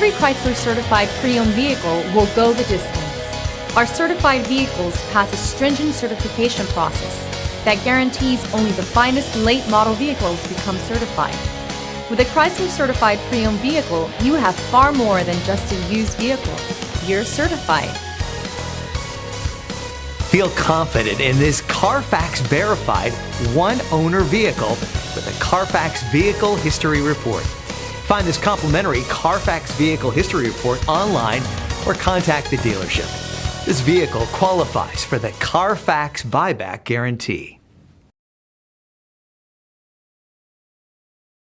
Every Chrysler certified pre-owned vehicle will go the distance. Our certified vehicles pass a stringent certification process that guarantees only the finest late model vehicles become certified. With a Chrysler certified pre-owned vehicle, you have far more than just a used vehicle. You're certified. Feel confident in this Carfax verified one-owner vehicle with a Carfax Vehicle History Report. Find this complimentary Carfax Vehicle History Report online or contact the dealership. This vehicle qualifies for the Carfax Buyback Guarantee.